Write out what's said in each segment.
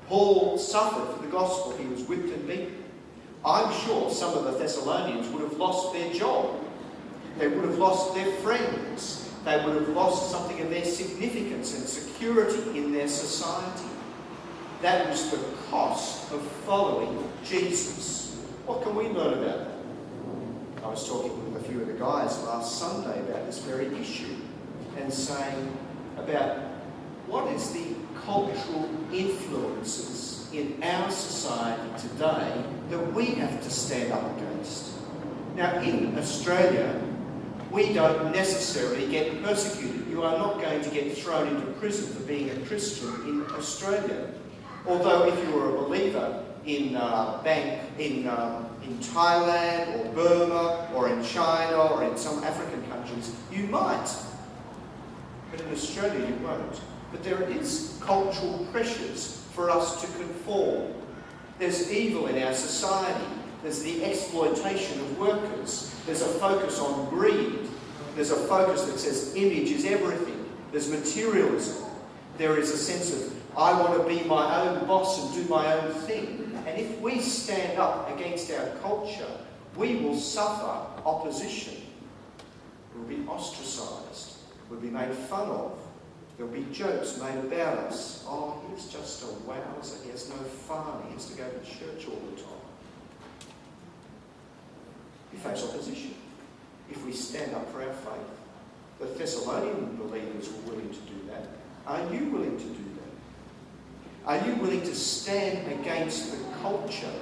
Paul suffered for the gospel. He was whipped and beaten. I'm sure some of the Thessalonians would have lost their job. They would have lost their friends. They would have lost something of their significance and security in their society. That was the cost of following Jesus. What can we learn about that? I was talking with a few of the guys last Sunday about this very issue and saying about what is the cultural influences in our society today that we have to stand up against. Now, in Australia, we don't necessarily get persecuted. You are not going to get thrown into prison for being a Christian in Australia. Although if you were a believer in Thailand or Burma or in China or in some African countries, you might. But in Australia you won't. But there is cultural pressures for us to conform. There's evil in our society. There's the exploitation of workers. There's a focus on greed. There's a focus that says image is everything. There's materialism. There is a sense of, I want to be my own boss and do my own thing. And if we stand up against our culture, we will suffer opposition. We'll be ostracised. We'll be made fun of. There'll be jokes made about us. Oh, he's just a wowser. He has no fun. He has to go to church all the time. We face opposition if we stand up for our faith. The Thessalonian believers were willing to do that. Are you willing to do that? Are you willing to stand against the culture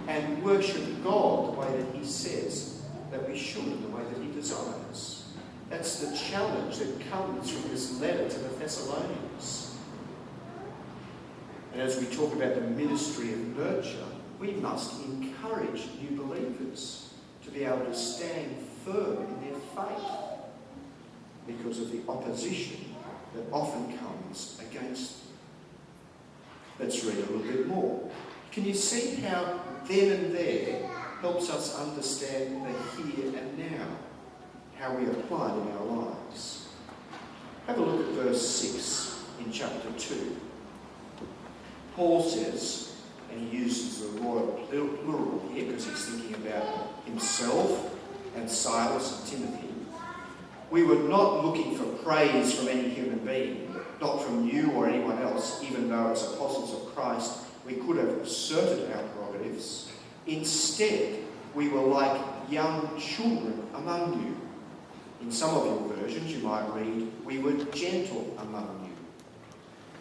and worship God the way that he says that we should, the way that he desires? That's the challenge that comes from this letter to the Thessalonians. And as we talk about the ministry of nurture, we must encourage new believers to be able to stand firm in their faith because of the opposition that often comes against them. Let's read a little bit more. Can you see how then and there helps us understand the here and now, how we apply it in our lives? Have a look at verse 6 in chapter 2. Paul says, and he uses the royal plural here because he's thinking about himself and Silas and Timothy. We were not looking for praise from any human being, not from you or anyone else, even though as apostles of Christ we could have asserted our prerogatives. Instead, we were like young children among you. In some of your versions you might read, we were gentle among you.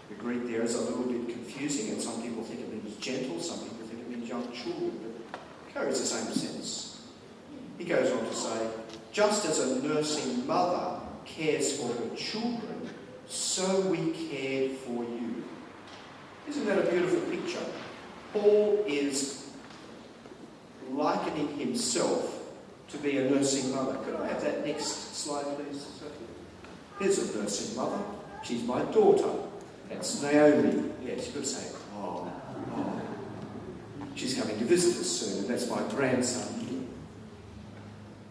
The Greek there is a little bit confusing, and some people think it means gentle, some people think it means young children, but it carries the same sense. He goes on to say, just as a nursing mother cares for her children, so we cared for you. Isn't that a beautiful picture? Paul is likening himself to be a nursing mother. Could I have that next slide, please? Here's a nursing mother. She's my daughter. That's Naomi. Yeah, she's got to say, oh. She's coming to visit us soon, and that's my grandson here.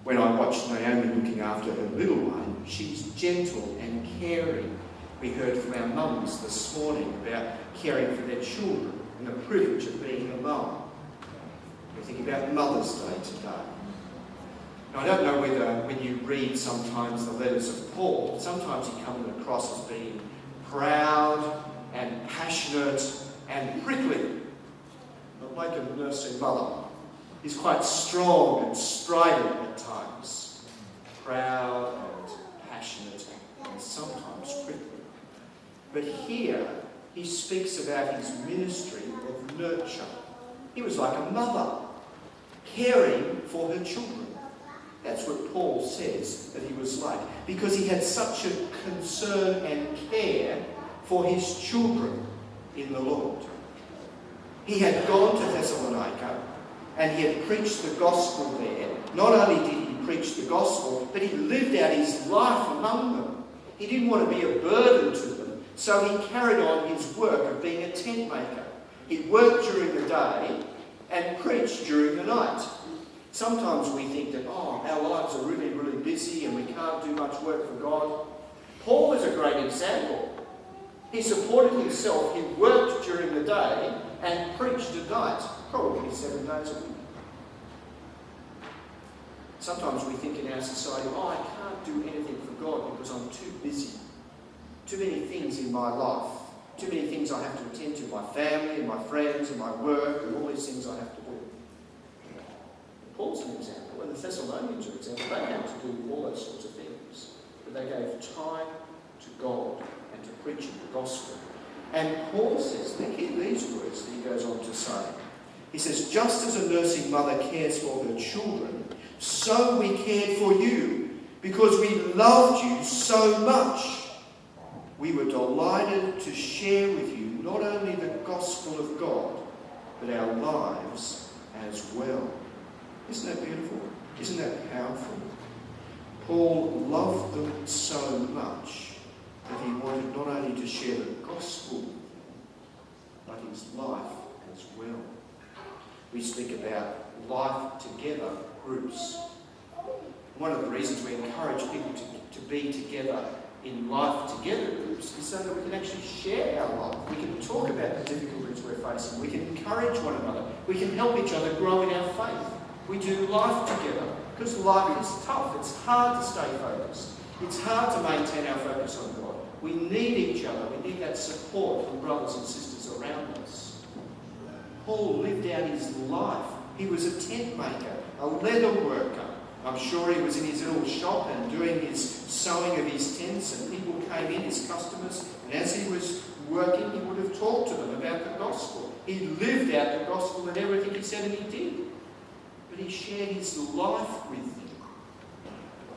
When I watched Naomi looking after her little one, she's gentle and caring. We heard from our mums this morning about caring for their children and the privilege of being a mum. We think about Mother's Day today. Now, I don't know whether when you read sometimes the letters of Paul, sometimes he comes across as being proud and passionate and prickly, but like a nursing mother. He's quite strong and strident at times, proud and passionate and sometimes prickly. But here he speaks about his ministry of nurture. He was like a mother, caring for her children. That's what Paul says that he was like, because he had such a concern and care for his children in the Lord. He had gone to Thessalonica and he had preached the gospel there. Not only did he preach the gospel, but he lived out his life among them. He didn't want to be a burden to them, so he carried on his work of being a tent maker. He worked during the day and preached during the night. Sometimes we think that, our lives are really, really busy and we can't do much work for God. Paul is a great example. He supported himself. He worked during the day and preached at night, probably 7 days a week. Sometimes we think in our society, I can't do anything for God because I'm too busy. Too many things in my life. Too many things I have to attend to. My family and my friends and my work and all these things I have to do. Paul's an example, and the Thessalonians are an example. They had to do all those sorts of things. But they gave time to God and to preaching the gospel. And Paul says, look at these words that he goes on to say. He says, just as a nursing mother cares for her children, so we cared for you, because we loved you so much. We were delighted to share with you not only the gospel of God, but our lives as well. Isn't that beautiful? Isn't that powerful? Paul loved them so much that he wanted not only to share the gospel, but his life as well. We speak about life together groups. One of the reasons we encourage people to be together in life together groups is so that we can actually share our life. We can talk about the difficulties we're facing. We can encourage one another. We can help each other grow in our faith. We do life together because life is tough. It's hard to stay focused. It's hard to maintain our focus on God. We need each other. We need that support from brothers and sisters around us. Paul lived out his life. He was a tent maker, a leather worker. I'm sure he was in his little shop and doing his sewing of his tents, and people came in, his customers, and as he was working, he would have talked to them about the gospel. He lived out the gospel in everything he said and he did. But he shared his life with them.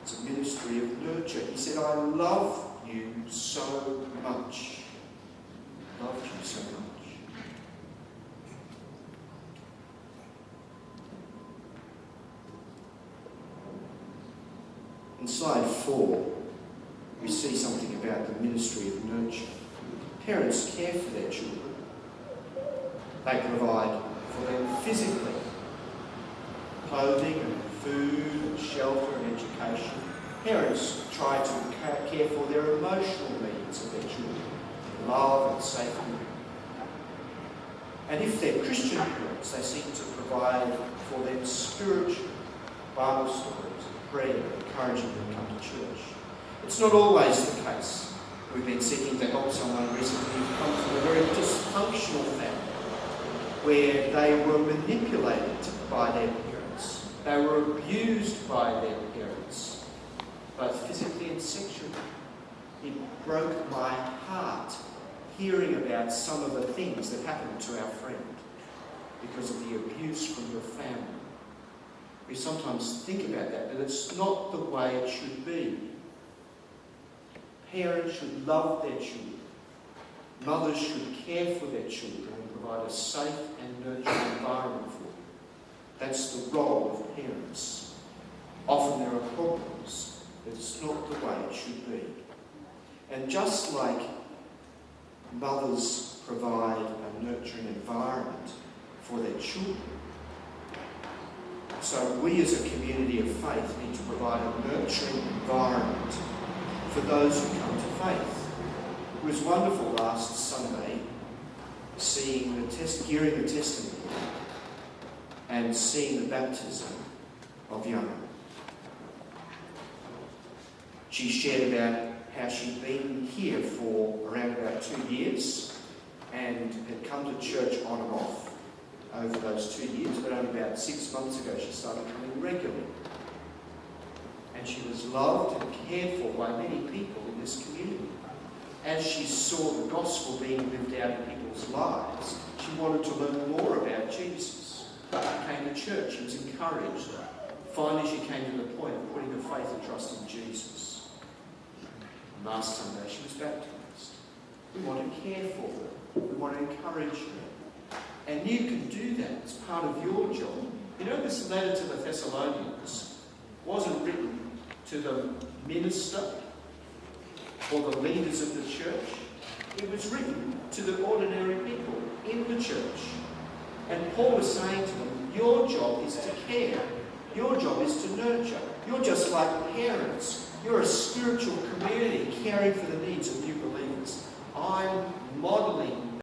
It's a ministry of nurture. He said, I love you so much. Love you so much. In slide 4, we see something about the ministry of nurture. Parents care for their children. They provide for them physically, clothing and food and shelter and education. Parents try to care for their emotional needs of their children, love and safety. And if they're Christian parents, they seek to provide for them spiritual Bible stories, prayer, encouraging them to come to church. It's not always the case. We've been seeking to help someone recently who comes from a very dysfunctional family where they were manipulated by their parents. They were abused by their parents, both physically and sexually. It broke my heart hearing about some of the things that happened to our friend because of the abuse from your family. We sometimes think about that, but it's not the way it should be. Parents should love their children. Mothers should care for their children and provide a safe and nurturing environment for them. That's the role of parents. Often there are problems, but it's not the way it should be. And just like mothers provide a nurturing environment for their children, so we as a community of faith need to provide a nurturing environment for those who come to faith. It was wonderful last Sunday hearing the testimony and seeing the baptism of Yana. She shared about how she'd been here for around about 2 years and had come to church on and off over those 2 years, but only about 6 months ago she started coming regularly. And she was loved and cared for by many people in this community. As she saw the gospel being lived out in people's lives, she wanted to learn more about Jesus. She came to church, she was encouraged. Finally she came to the point of putting her faith and trust in Jesus. And last Sunday she was baptized. We want to care for her. We want to encourage her. And you can do that. It's part of your job. You know, this letter to the Thessalonians wasn't written to the minister or the leaders of the church. It was written to the ordinary people in the church. And Paul was saying to them, your job is to care. Your job is to nurture. You're just like parents. You're a spiritual community caring for the needs of new believers. I'm modelling